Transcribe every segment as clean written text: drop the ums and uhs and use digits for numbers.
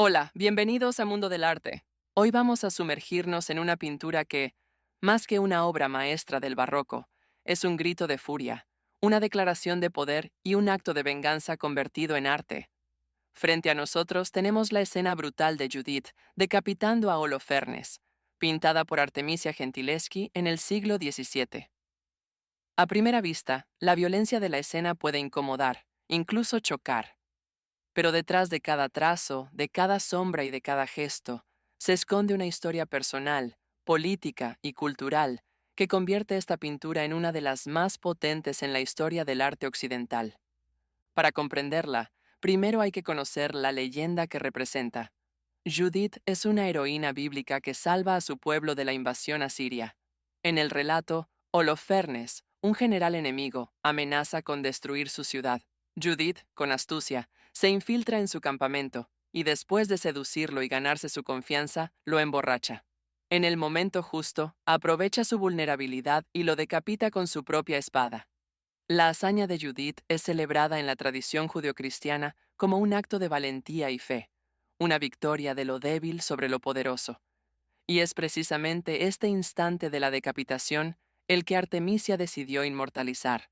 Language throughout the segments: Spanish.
Hola, bienvenidos a Mundo del Arte. Hoy vamos a sumergirnos en una pintura que, más que una obra maestra del barroco, es un grito de furia, una declaración de poder y un acto de venganza convertido en arte. Frente a nosotros tenemos la escena brutal de Judith decapitando a Holofernes, pintada por Artemisia Gentileschi en el siglo XVII. A primera vista, la violencia de la escena puede incomodar, incluso chocar. Pero detrás de cada trazo, de cada sombra y de cada gesto, se esconde una historia personal, política y cultural que convierte esta pintura en una de las más potentes en la historia del arte occidental. Para comprenderla, primero hay que conocer la leyenda que representa. Judith es una heroína bíblica que salva a su pueblo de la invasión asiria. En el relato, Holofernes, un general enemigo, amenaza con destruir su ciudad. Judith, con astucia, se infiltra en su campamento y después de seducirlo y ganarse su confianza, lo emborracha. En el momento justo, aprovecha su vulnerabilidad y lo decapita con su propia espada. La hazaña de Judith es celebrada en la tradición judeocristiana como un acto de valentía y fe, una victoria de lo débil sobre lo poderoso. Y es precisamente este instante de la decapitación el que Artemisia decidió inmortalizar.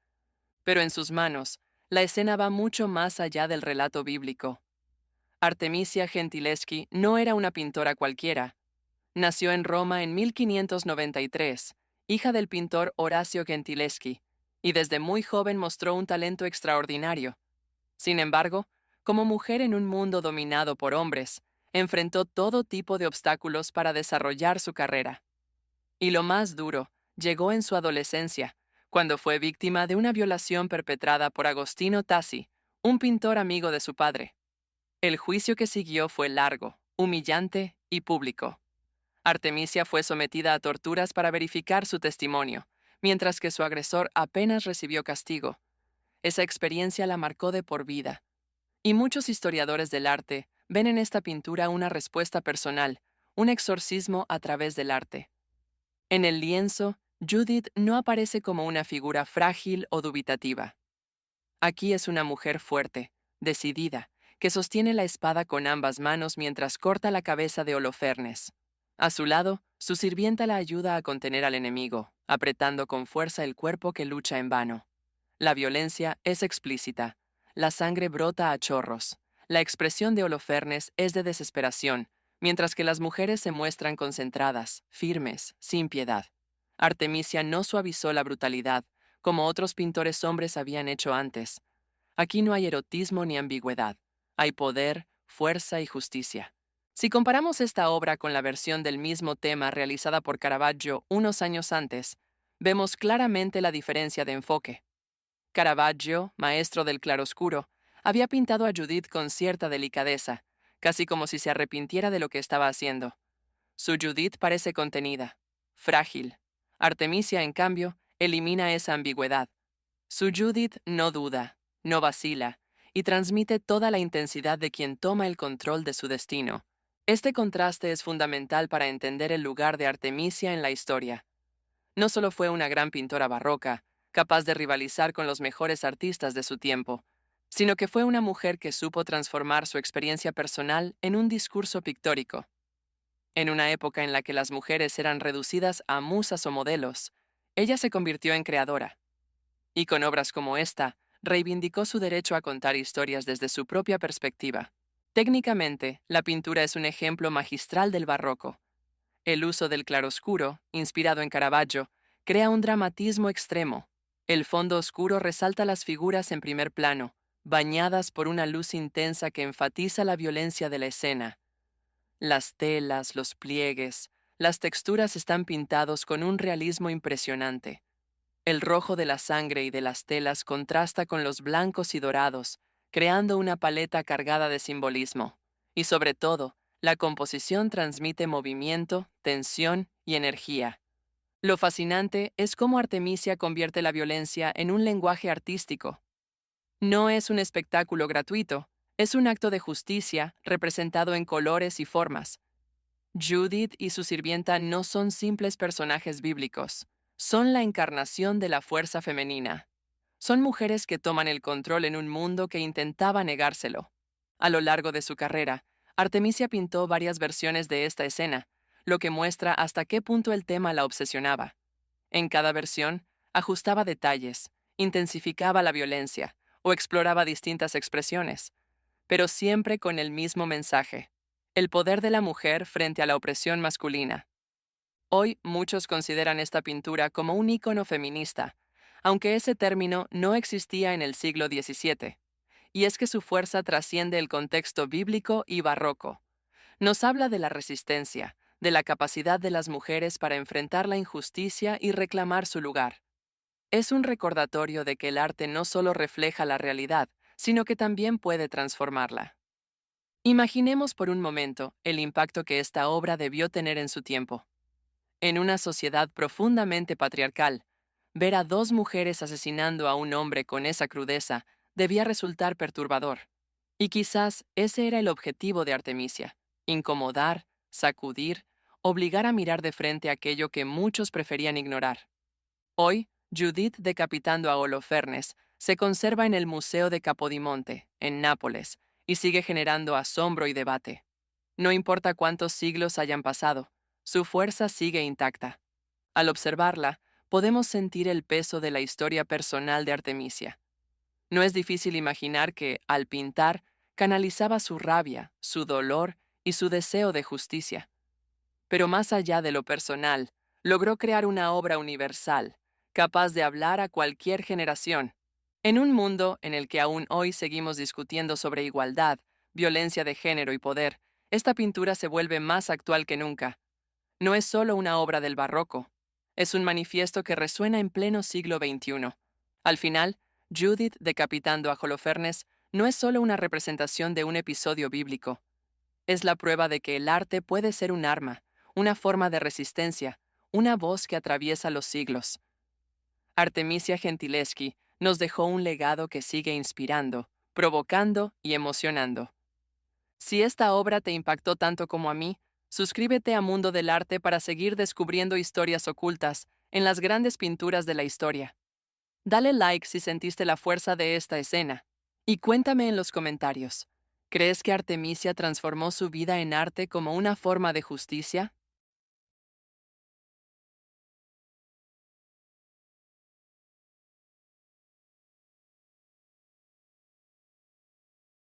Pero en sus manos, la escena va mucho más allá del relato bíblico. Artemisia Gentileschi no era una pintora cualquiera. Nació en Roma en 1593, hija del pintor Horacio Gentileschi, y desde muy joven mostró un talento extraordinario. Sin embargo, como mujer en un mundo dominado por hombres, enfrentó todo tipo de obstáculos para desarrollar su carrera. Y lo más duro llegó en su adolescencia, cuando fue víctima de una violación perpetrada por Agostino Tassi, un pintor amigo de su padre. El juicio que siguió fue largo, humillante y público. Artemisia fue sometida a torturas para verificar su testimonio, mientras que su agresor apenas recibió castigo. Esa experiencia la marcó de por vida. Y muchos historiadores del arte ven en esta pintura una respuesta personal, un exorcismo a través del arte. En el lienzo, Judith no aparece como una figura frágil o dubitativa. Aquí es una mujer fuerte, decidida, que sostiene la espada con ambas manos mientras corta la cabeza de Holofernes. A su lado, su sirvienta la ayuda a contener al enemigo, apretando con fuerza el cuerpo que lucha en vano. La violencia es explícita. La sangre brota a chorros. La expresión de Holofernes es de desesperación, mientras que las mujeres se muestran concentradas, firmes, sin piedad. Artemisia no suavizó la brutalidad, como otros pintores hombres habían hecho antes. Aquí no hay erotismo ni ambigüedad. Hay poder, fuerza y justicia. Si comparamos esta obra con la versión del mismo tema realizada por Caravaggio unos años antes, vemos claramente la diferencia de enfoque. Caravaggio, maestro del claroscuro, había pintado a Judith con cierta delicadeza, casi como si se arrepintiera de lo que estaba haciendo. Su Judith parece contenida, frágil. Artemisia, en cambio, elimina esa ambigüedad. Su Judith no duda, no vacila, y transmite toda la intensidad de quien toma el control de su destino. Este contraste es fundamental para entender el lugar de Artemisia en la historia. No solo fue una gran pintora barroca, capaz de rivalizar con los mejores artistas de su tiempo, sino que fue una mujer que supo transformar su experiencia personal en un discurso pictórico. En una época en la que las mujeres eran reducidas a musas o modelos, ella se convirtió en creadora. Y con obras como esta, reivindicó su derecho a contar historias desde su propia perspectiva. Técnicamente, la pintura es un ejemplo magistral del barroco. El uso del claroscuro, inspirado en Caravaggio, crea un dramatismo extremo. El fondo oscuro resalta las figuras en primer plano, bañadas por una luz intensa que enfatiza la violencia de la escena. Las telas, los pliegues, las texturas están pintados con un realismo impresionante. El rojo de la sangre y de las telas contrasta con los blancos y dorados, creando una paleta cargada de simbolismo. Y sobre todo, la composición transmite movimiento, tensión y energía. Lo fascinante es cómo Artemisia convierte la violencia en un lenguaje artístico. No es un espectáculo gratuito, es un acto de justicia representado en colores y formas. Judith y su sirvienta no son simples personajes bíblicos, son la encarnación de la fuerza femenina. Son mujeres que toman el control en un mundo que intentaba negárselo. A lo largo de su carrera, Artemisia pintó varias versiones de esta escena, lo que muestra hasta qué punto el tema la obsesionaba. En cada versión, ajustaba detalles, intensificaba la violencia o exploraba distintas expresiones, pero siempre con el mismo mensaje: el poder de la mujer frente a la opresión masculina. Hoy muchos consideran esta pintura como un ícono feminista, aunque ese término no existía en el siglo XVII, y es que su fuerza trasciende el contexto bíblico y barroco. Nos habla de la resistencia, de la capacidad de las mujeres para enfrentar la injusticia y reclamar su lugar. Es un recordatorio de que el arte no solo refleja la realidad, sino que también puede transformarla. Imaginemos por un momento el impacto que esta obra debió tener en su tiempo. En una sociedad profundamente patriarcal, ver a dos mujeres asesinando a un hombre con esa crudeza debía resultar perturbador. Y quizás ese era el objetivo de Artemisia: incomodar, sacudir, obligar a mirar de frente aquello que muchos preferían ignorar. Hoy, Judith decapitando a Holofernes se conserva en el Museo de Capodimonte, en Nápoles, y sigue generando asombro y debate. No importa cuántos siglos hayan pasado, su fuerza sigue intacta. Al observarla, podemos sentir el peso de la historia personal de Artemisia. No es difícil imaginar que, al pintar, canalizaba su rabia, su dolor y su deseo de justicia. Pero más allá de lo personal, logró crear una obra universal, capaz de hablar a cualquier generación. En un mundo en el que aún hoy seguimos discutiendo sobre igualdad, violencia de género y poder, esta pintura se vuelve más actual que nunca. No es solo una obra del barroco, es un manifiesto que resuena en pleno siglo XXI. Al final, Judith decapitando a Holofernes no es solo una representación de un episodio bíblico, es la prueba de que el arte puede ser un arma, una forma de resistencia, una voz que atraviesa los siglos. Artemisia Gentileschi nos dejó un legado que sigue inspirando, provocando y emocionando. Si esta obra te impactó tanto como a mí, suscríbete a Mundo del Arte para seguir descubriendo historias ocultas en las grandes pinturas de la historia. Dale like si sentiste la fuerza de esta escena. Y cuéntame en los comentarios: ¿crees que Artemisia transformó su vida en arte como una forma de justicia?